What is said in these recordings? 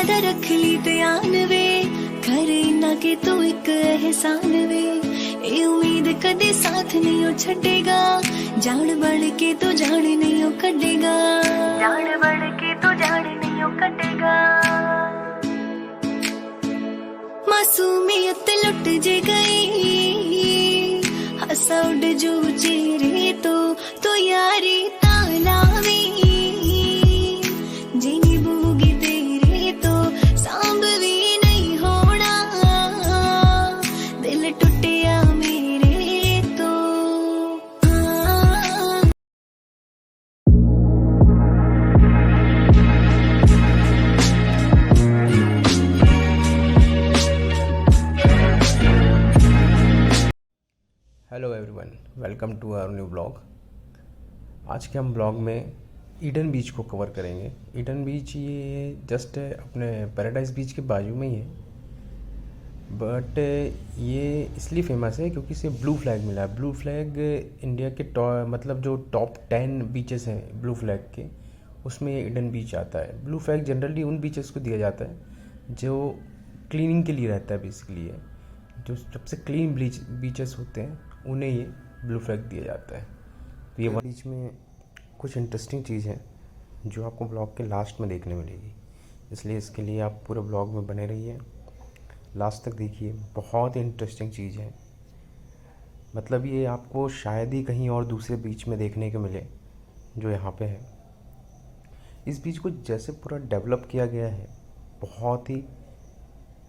दा रख ली ध्यान वे, करे ना के तू एक एहसान वे। ए उम्मीद कदे साथ नहीं ओ छड़ेगा, जान बढ़ के तो जान नहीं ओ कटेगा, जान बढ़ के तो जान नहीं ओ कटेगा। मासूमियत लुट जे गई, हंसा उड़ जो चेहरे तो यारी तालावी, जिनी बूगी तेरे तो सांभ भी नहीं होना, दिल टूटिया मेरे तो। Hello everyone, welcome to our new blog. आज के हम ब्लॉग में ईडन बीच को कवर करेंगे। ईडन बीच ये जस्ट अपने पैराडाइज बीच के बाजू में ही है, बट ये इसलिए फेमस है क्योंकि इसे ब्लू फ्लैग मिला है। ब्लू फ्लैग इंडिया के मतलब जो टॉप 10 बीचेस हैं ब्लू फ्लैग के, उसमें ये ईडन बीच आता है। ब्लू फ्लैग जनरली उन बीचेस को दिया जाता है जो क्लीनिंग के लिए रहता है। बेसिकली है जो सबसे क्लीन बीचेस होते हैं उन्हें ये ब्लू फ्लैग दिया जाता है। तो ये बीच में कुछ इंटरेस्टिंग चीज़ है जो आपको ब्लॉग के लास्ट में देखने मिलेगी, इसलिए इसके लिए आप पूरे ब्लॉग में बने रहिए, लास्ट तक देखिए। बहुत ही इंटरेस्टिंग चीज़ है, मतलब ये आपको शायद ही कहीं और दूसरे बीच में देखने को मिले जो यहाँ पे है। इस बीच को जैसे पूरा डेवलप किया गया है, बहुत ही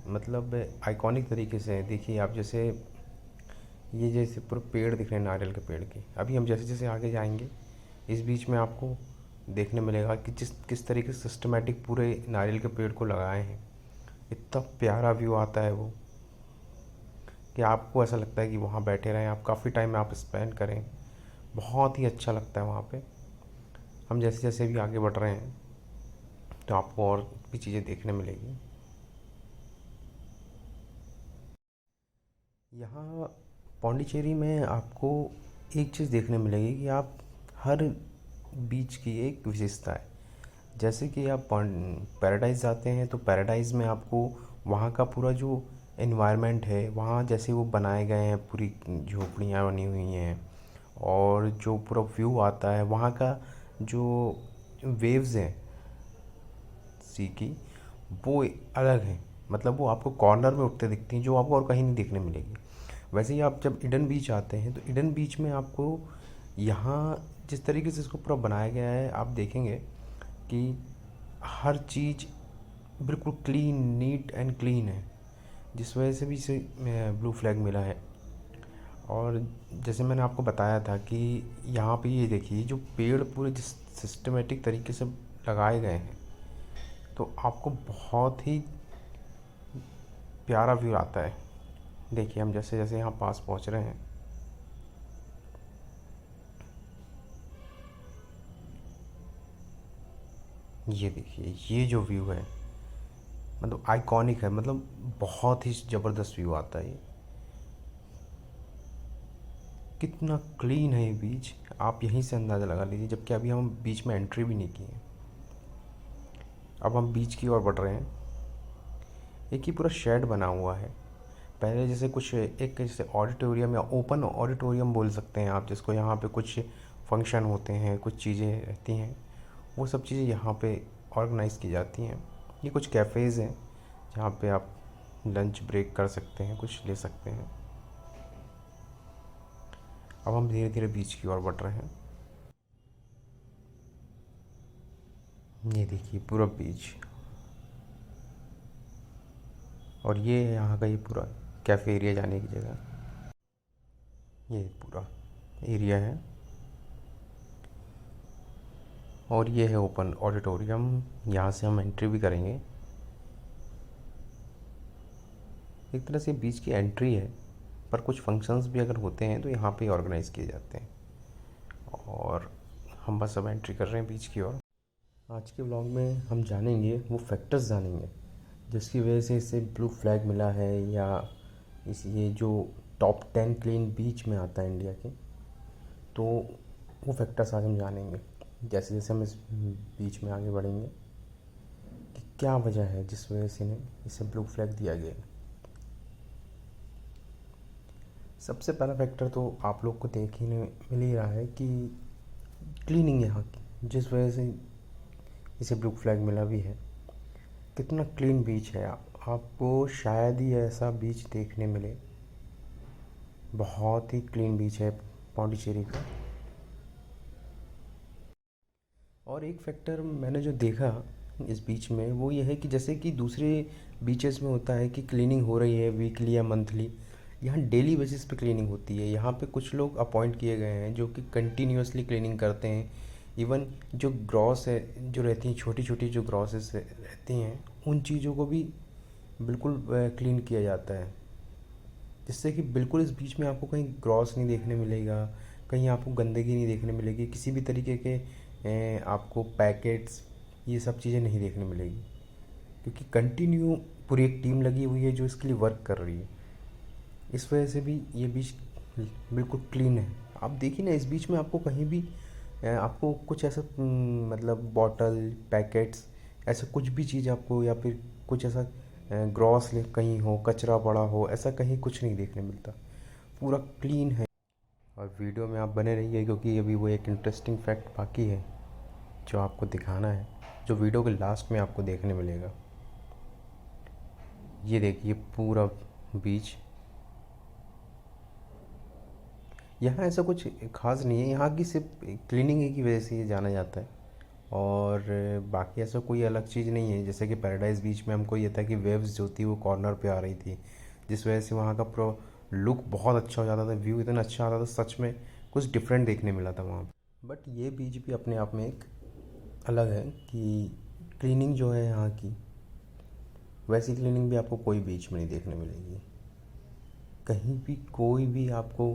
मतलब आइकॉनिक तरीके से। देखिए आप, जैसे ये जैसे पूरे पेड़ दिख रहे हैं नारियल के पेड़ की। अभी हम जैसे जैसे आगे जाएंगे इस बीच में आपको देखने मिलेगा कि किस तरीके से सिस्टमेटिक पूरे नारियल के पेड़ को लगाए हैं। इतना प्यारा व्यू आता है वो कि आपको ऐसा लगता है कि वहाँ बैठे रहें, आप काफ़ी टाइम आप स्पेंड करें। बहुत ही अच्छा लगता है वहाँ पे। हम जैसे जैसे भी आगे बढ़ रहे हैं तो आपको और भी चीज़ें देखने मिलेगी। यहाँ पौंडीचेरी में आपको एक चीज़ देखने मिलेगी कि आप हर बीच की एक विशेषता है। जैसे कि आप पैराडाइज जाते हैं तो पैराडाइज में आपको वहाँ का पूरा जो एनवायरनमेंट है, वहाँ जैसे वो बनाए गए हैं, पूरी झोपड़ियाँ बनी हुई हैं और जो पूरा व्यू आता है वहाँ का, जो वेव्स हैं सी की, वो अलग हैं। मतलब वो आपको कॉर्नर में उठते दिखती हैं जो आपको और कहीं नहीं देखने मिलेगी। वैसे ही आप जब ईडन बीच आते हैं तो ईडन बीच में आपको यहाँ जिस तरीके से इसको पूरा बनाया गया है, आप देखेंगे कि हर चीज़ बिल्कुल क्लीन, नीट एंड क्लीन है, जिस वजह से भी इसे ब्लू फ्लैग मिला है। और जैसे मैंने आपको बताया था कि यहाँ पे ये देखिए जो पेड़ पूरे जिस सिस्टमेटिक तरीके से लगाए गए हैं, तो आपको बहुत ही प्यारा व्यू आता है। देखिए हम जैसे जैसे यहाँ पास पहुँच रहे हैं, ये देखिए ये जो व्यू है मतलब आइकॉनिक है, मतलब बहुत ही ज़बरदस्त व्यू आता है। ये कितना क्लीन है ये बीच, आप यहीं से अंदाज़ा लगा लीजिए। जबकि अभी हम बीच में एंट्री भी नहीं की है, अब हम बीच की ओर बढ़ रहे हैं। एक ही पूरा शेड बना हुआ है। पहले जैसे कुछ एक जैसे ऑडिटोरियम या ओपन ऑडिटोरियम बोल सकते हैं आप, जिसको यहाँ पे कुछ फंक्शन होते हैं, कुछ चीज़ें रहती हैं, वो सब चीज़ें यहाँ पे ऑर्गेनाइज़ की जाती हैं। ये कुछ कैफ़ेज़ हैं जहाँ पे आप लंच ब्रेक कर सकते हैं, कुछ ले सकते हैं। अब हम धीरे धीरे बीच की ओर बढ़ रहे हैं। ये देखिए पूरा बीच, और ये है यहाँ का ये पूरा कैफ़े एरिया जाने की जगह। ये पूरा एरिया है और ये है ओपन ऑडिटोरियम, यहाँ से हम एंट्री भी करेंगे। एक तरह से बीच की एंट्री है, पर कुछ फंक्शंस भी अगर होते हैं तो यहाँ पे ऑर्गेनाइज़ किए जाते हैं। और हम बस अब एंट्री कर रहे हैं बीच की ओर। आज के व्लॉग में हम जानेंगे, वो फैक्टर्स जानेंगे जिसकी वजह से इसे ब्लू फ्लैग मिला है, या ये जो टॉप 10 क्लीन बीच में आता है इंडिया के, तो वो फैक्टर्स आज हम जानेंगे जैसे जैसे हम इस बीच में आगे बढ़ेंगे कि क्या वजह है जिस वजह से इन्हें इसे ब्लू फ्लैग दिया गया है। सबसे पहला फैक्टर तो आप लोग को देखने मिल ही रहा है कि क्लीनिंग यहाँ की, जिस वजह से इसे ब्लू फ्लैग मिला भी है। कितना क्लीन बीच है, आपको शायद ही ऐसा बीच देखने मिले। बहुत ही क्लीन बीच है पौंडीचेरी का। और एक फैक्टर मैंने जो देखा इस बीच में वो ये है कि जैसे कि दूसरे बीचेस में होता है कि क्लीनिंग हो रही है वीकली या मंथली, यहाँ डेली बेसिस पे क्लीनिंग होती है। यहाँ पे कुछ लोग अपॉइंट किए गए हैं जो कि कंटिन्यूसली क्लीनिंग करते हैं। इवन जो ग्रॉस है जो रहती हैं, छोटी छोटी जो ग्रॉसेस रहती हैं, उन चीज़ों को भी बिल्कुल क्लीन किया जाता है, जिससे कि बिल्कुल इस बीच में आपको कहीं ग्रॉस नहीं देखने मिलेगा, कहीं आपको गंदगी नहीं देखने मिलेगी, किसी भी तरीके के आपको पैकेट्स, ये सब चीज़ें नहीं देखने मिलेगी, क्योंकि कंटिन्यू पूरी एक टीम लगी हुई है जो इसके लिए वर्क कर रही है। इस वजह से भी ये बीच बिल्कुल क्लीन है। आप देखिए ना, इस बीच में आपको कहीं भी आपको कुछ ऐसा मतलब बॉटल पैकेट्स ऐसा कुछ भी चीज़ आपको, या फिर कुछ ऐसा ग्रॉस कहीं हो, कचरा पड़ा हो, ऐसा कहीं कुछ नहीं देखने मिलता। पूरा क्लीन है। और वीडियो में आप बने रहिए, क्योंकि अभी वो एक इंटरेस्टिंग फैक्ट बाकी है जो आपको दिखाना है, जो वीडियो के लास्ट में आपको देखने मिलेगा। ये देखिए पूरा बीच। यहाँ ऐसा कुछ ख़ास नहीं है, यहाँ की सिर्फ क्लीनिंग की वजह से ये जाना जाता है। और बाकी ऐसा कोई अलग चीज़ नहीं है। जैसे कि पैराडाइज़ बीच में हमको ये था कि वेव्स जो थी वो कॉर्नर पे आ रही थी, जिस वजह से वहाँ का प्रो लुक बहुत अच्छा हो जाता था, व्यू इतना अच्छा आता था, सच में कुछ डिफरेंट देखने मिला था वहाँ पे। बट ये बीच भी अपने आप में एक अलग है कि क्लीनिंग जो है यहाँ की, वैसी क्लीनिंग भी आपको कोई बीच में नहीं देखने मिलेगी। कहीं भी कोई भी आपको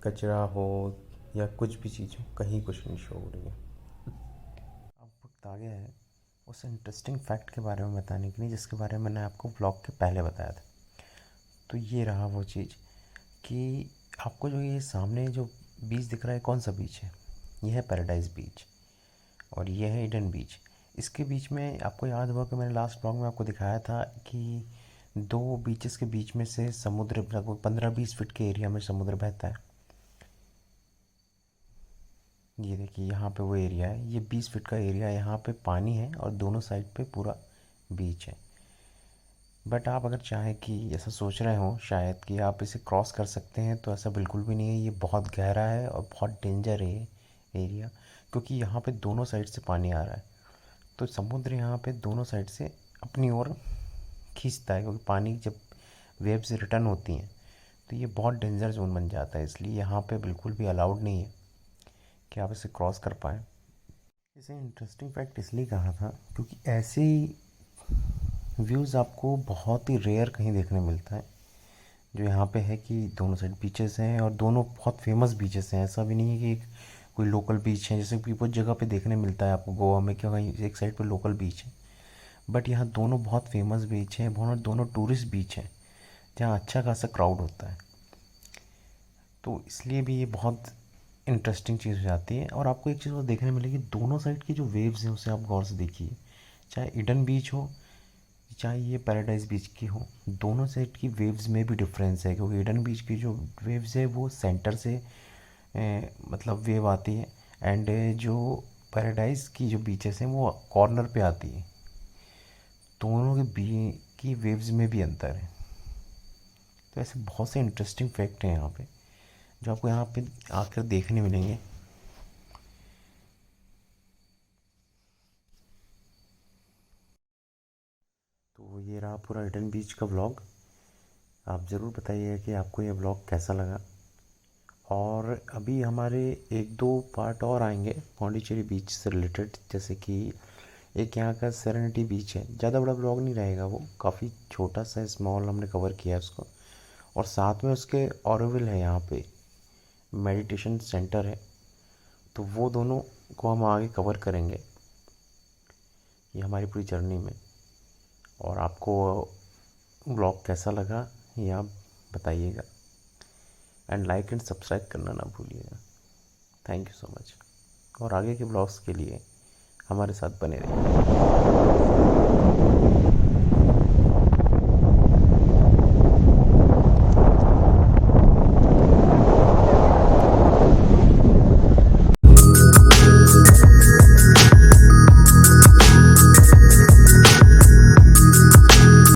कचरा हो या कुछ भी चीज़ हो, कहीं कुछ नहीं शो हो रही है। अब वक्त आ गया है उस इंटरेस्टिंग फैक्ट के बारे में बताने के लिए जिसके बारे में मैंने आपको ब्लॉग के पहले बताया था। तो ये रहा वो चीज़ कि आपको जो ये सामने जो बीच दिख रहा है, कौन सा बीच है? ये है पैराडाइज़ बीच और ये है ईडन बीच। इसके बीच में आपको याद होगा कि मैंने लास्ट ब्लॉग में आपको दिखाया था कि दो बीचेस के बीच में से समुद्र लगभग 15-20 फीट के एरिया में समुद्र बहता है। ये देखिए यहाँ पे वो एरिया है, ये 20 फीट का एरिया है, यहाँ पे पानी है और दोनों साइड पे पूरा बीच है। बट आप अगर चाहें कि ऐसा सोच रहे हो शायद कि आप इसे क्रॉस कर सकते हैं, तो ऐसा बिल्कुल भी नहीं है। ये बहुत गहरा है और बहुत डेंजर है ये एरिया, क्योंकि यहाँ पे दोनों साइड से पानी आ रहा है। तो समुद्र यहाँ पे दोनों साइड से अपनी ओर खींचता है, क्योंकि पानी जब वेव से रिटर्न होती हैं तो ये बहुत डेंजर जोन बन जाता है। इसलिए यहाँ पे बिल्कुल भी अलाउड नहीं है कि आप इसे क्रॉस कर पाएँ। इसे इंटरेस्टिंग फैक्ट इसलिए कहा था क्योंकि ऐसे व्यूज़ आपको बहुत ही रेयर कहीं देखने मिलता है। जो यहाँ पे है कि दोनों साइड बीचेस हैं और दोनों बहुत फेमस बीचेस हैं। ऐसा भी नहीं है कि कोई लोकल बीच है, जैसे कि बहुत जगह पे देखने मिलता है आपको गोवा में, क्या कहीं एक साइड पे लोकल बीच है। बट यहाँ दोनों बहुत फेमस बीच हैं, दोनों टूरिस्ट बीच हैं जहाँ अच्छा खासा क्राउड होता है। तो इसलिए भी ये बहुत इंटरेस्टिंग चीज़ हो जाती है। और आपको एक चीज़ और देखने मिलेगी, दोनों साइड की जो वेव्स हैं उसे आप गौर से देखिए। चाहे ईडन बीच हो चाहे ये पैराडाइज़ बीच की हो, दोनों साइड की वेव्स में भी डिफरेंस है। क्योंकि ईडन बीच की जो वेव्स है वो सेंटर से मतलब वेव आती है, एंड जो पैराडाइज़ की जो बीचेस हैं वो कॉर्नर पे आती है। दोनों के की वेव्स में भी अंतर है। तो ऐसे बहुत से इंटरेस्टिंग फैक्ट हैं यहाँ पे जो आपको यहाँ पे आकर देखने मिलेंगे। तो ये रहा पूरा ईडन बीच का व्लॉग। आप ज़रूर बताइए कि आपको ये व्लॉग कैसा लगा। और अभी हमारे एक दो पार्ट और आएंगे पौंडीचेरी बीच से रिलेटेड, जैसे कि एक यहाँ का सेरेनिटी बीच है। ज़्यादा बड़ा ब्लॉग नहीं रहेगा, वो काफ़ी छोटा सा स्मॉल हमने कवर किया है उसको। और साथ में उसके ऑरोविल है, यहाँ पे मेडिटेशन सेंटर है। तो वो दोनों को हम आगे कवर करेंगे ये हमारी पूरी जर्नी में। और आपको ब्लॉग कैसा लगा ये आप बताइएगा, एंड लाइक एंड सब्सक्राइब करना ना भूलिएगा। Thank you so much. और आगे के ब्लॉग्स के लिए हमारे साथ बने रहिए।